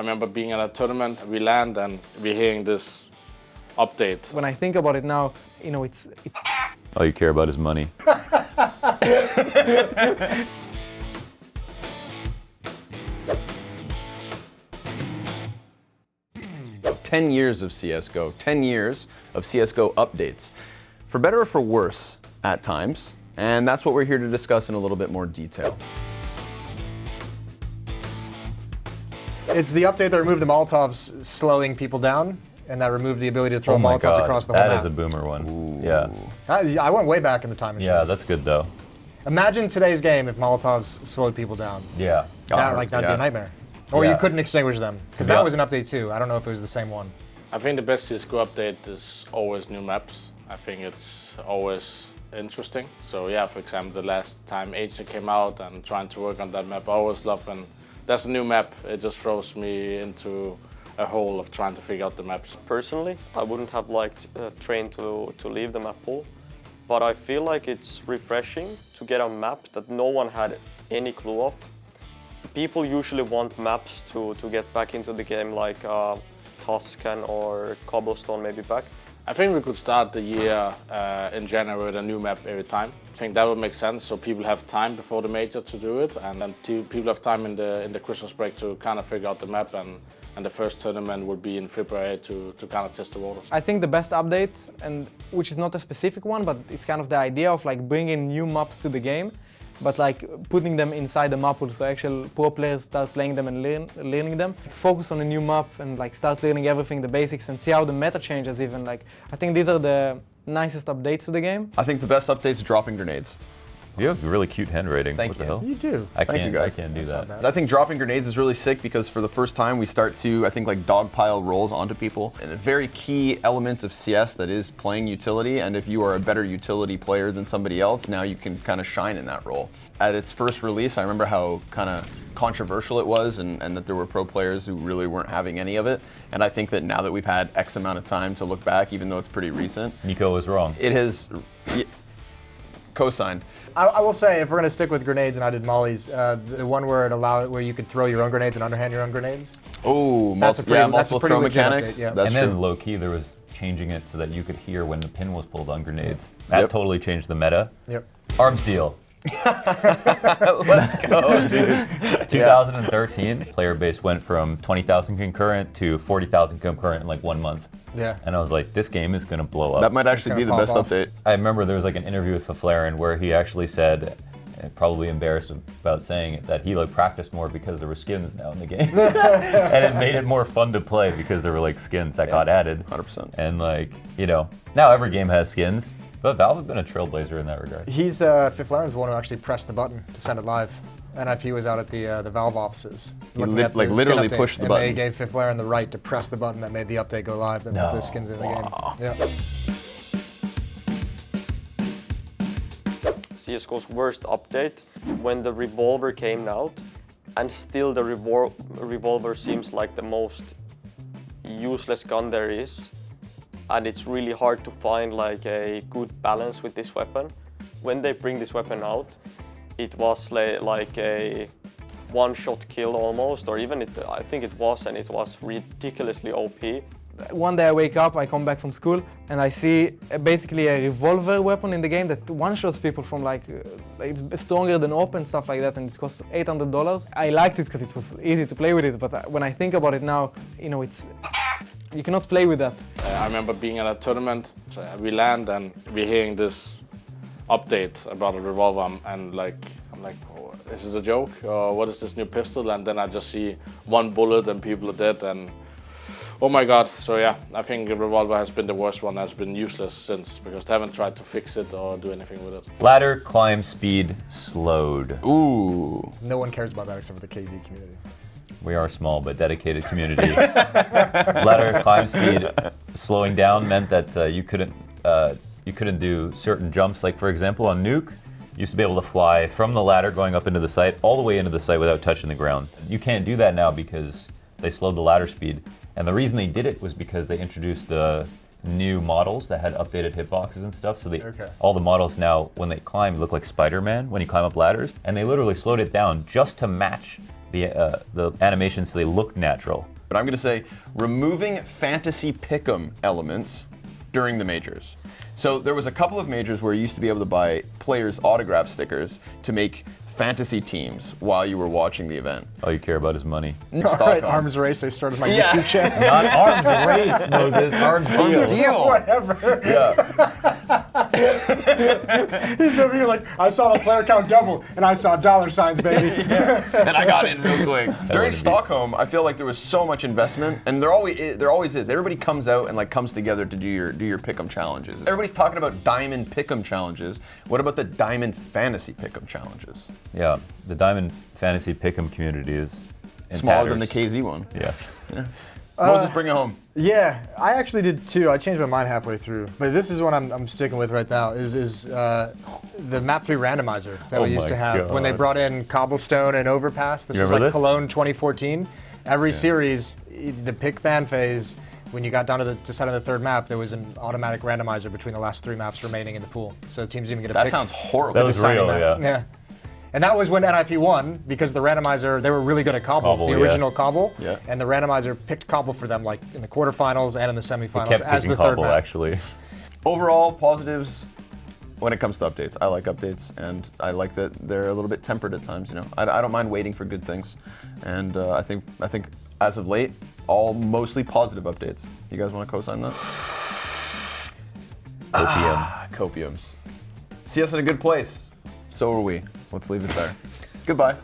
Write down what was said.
remember being at a tournament, we land and we're hearing this update. When I think about it now, you know, it's All you care about is money. 10 years of CSGO, 10 years of CSGO updates, for better or for worse at times, and that's what we're here to discuss in a little bit more detail. It's the update that removed the Molotovs slowing people down, and that removed the ability to throw Molotovs across the whole map. That is a boomer one. Ooh. Yeah. I went way back in the time machine. Yeah, that's good though. Imagine today's game if Molotovs slowed people down. Yeah. That'd be a nightmare. Or Yeah. you couldn't extinguish them, because that was an update too. I don't know if it was the same one. I think the best CSGO update is always new maps. I think it's always interesting. So yeah, for example, the last time Asia came out and trying to work on that map, I always love when there's a new map. It just throws me into a hole of trying to figure out the maps. Personally, I wouldn't have liked Train to leave the map pool, but I feel like it's refreshing to get a map that no one had any clue of. People usually want maps to get back into the game, like Tuscan or Cobblestone maybe back. I think we could start the year in January with a new map every time. I think that would make sense, so people have time before the major to do it, and then people have time in the Christmas break to kind of figure out the map, and the first tournament would be in February to kind of test the waters. I think the best update, and which is not a specific one, but it's kind of the idea of like bringing new maps to the game, but like putting them inside the map pool, so actual pro players start playing them and learning them. Focus on a new map and like start learning everything, the basics, and see how the meta changes even. Like, I think these are the nicest updates to the game. I think the best updates is dropping grenades. You have really cute handwriting. Thank what the you. hell? You do. I Thank you, guys. can't do that. I think dropping grenades is really sick because for the first time we start to, I think, like dogpile rolls onto people. And a very key element of CS that is playing utility, and if you are a better utility player than somebody else, now you can kind of shine in that role. At its first release, I remember how kind of controversial it was and that there were pro players who really weren't having any of it. And I think that now that we've had X amount of time to look back, even though it's pretty recent, Nico was wrong. it has co-signed. I will say, if we're gonna stick with grenades, and I did mollies, the one where you could throw your own grenades and underhand your own grenades. Oh, That's a pretty multiple legit throw update, mechanics. yeah. That's And then true. low key, there was changing it so that you could hear when the pin was pulled on grenades. That Yep. totally changed the meta. Yep. Arms deal. Let's go, dude. 2013, player base went from 20,000 concurrent to 40,000 concurrent in like 1 month. Yeah. And I was like, this game is gonna blow up. That might actually be the gonna best pop off. update. I remember there was like an interview with Faflaren where he actually said, probably embarrassed about saying it, that he like practiced more because there were skins now in the game. And it made it more fun to play because there were like skins that got added. 100%. And like, you know, now every game has skins, but Valve have been a trailblazer in that regard. Fiflaren's the one who actually pressed the button to send it live. NIP was out at the Valve offices. looking at the skin literally update, pushed the and button. they gave Fiflaren the right to press the button that made the update go live and put the skins in the game. Yeah. CSGO's worst update, when the Revolver came out, and still the Revolver seems like the most useless gun there is, and it's really hard to find like a good balance with this weapon. When they bring this weapon out, it was like a one-shot kill almost, or even I think it was, and it was ridiculously OP. One day I wake up, I come back from school, and I see basically a revolver weapon in the game that one-shots people from like, it's stronger than open, stuff like that, and it costs $800. I liked it because it was easy to play with it, but when I think about it now, you know, you cannot play with that. I remember being at a tournament, we land and we're hearing this update about a revolver, and like, I'm like, oh, is this a joke, or what is this new pistol? And then I just see one bullet and people are dead, and oh my god. So yeah, I think the revolver has been the worst one, has been useless since, because they haven't tried to fix it or do anything with it. Ladder climb speed slowed. Ooh. No one cares about that except for the KZ community. We are a small but dedicated community. Ladder climb speed slowing down meant that you couldn't do certain jumps. Like for example, on Nuke, you used to be able to fly from the ladder going up into the site all the way into the site without touching the ground. You can't do that now because they slowed the ladder speed. And the reason they did it was because they introduced the new models that had updated hitboxes and stuff. So all the models now, when they climb, look like Spider-Man when you climb up ladders. And they literally slowed it down just to match the animations so they look natural. But I'm going to say removing fantasy pick'em elements during the majors. So there was a couple of majors where you used to be able to buy players' autograph stickers to make fantasy teams while you were watching the event. All you care about is money. All right, Arms Race, I started my YouTube channel. Not arms race, Moses. Arms deal. Whatever. Yeah. He's over here like, I saw the player count double, and I saw dollar signs, baby. And I got in real quick. During Stockholm, I feel like there was so much investment, and there always is. Everybody comes out and like comes together to do your pick'em challenges. Everybody's talking about diamond pick'em challenges. What about the diamond fantasy pick'em challenges? Yeah, the Diamond Fantasy Pick'em community is in Smaller tatters. than the KZ one. Yes. Moses, bring it home. Yeah, I actually did too. I changed my mind halfway through, but this is what I'm sticking with right now. Is the map 3 randomizer that we used to have when they brought in Cobblestone and Overpass. This was like Cologne 2014. Every series, the pick ban phase, when you got down to the side of the third map, there was an automatic randomizer between the last 3 maps remaining in the pool. So the teams even get a pick. That sounds horrible. That was real, Yeah. And that was when NIP won, because the randomizer, they were really good at Cobble, the original Cobble. Yeah. And the randomizer picked Cobble for them, like in the quarterfinals and in the semifinals Kept as the picking third Cobble, map. actually. Overall, positives when it comes to updates. I like updates, and I like that they're a little bit tempered at times. You know, I don't mind waiting for good things, and I think as of late, all mostly positive updates. You guys want to co-sign that? OPM. Copiums. See us in a good place. So are we. Let's leave it there. Goodbye.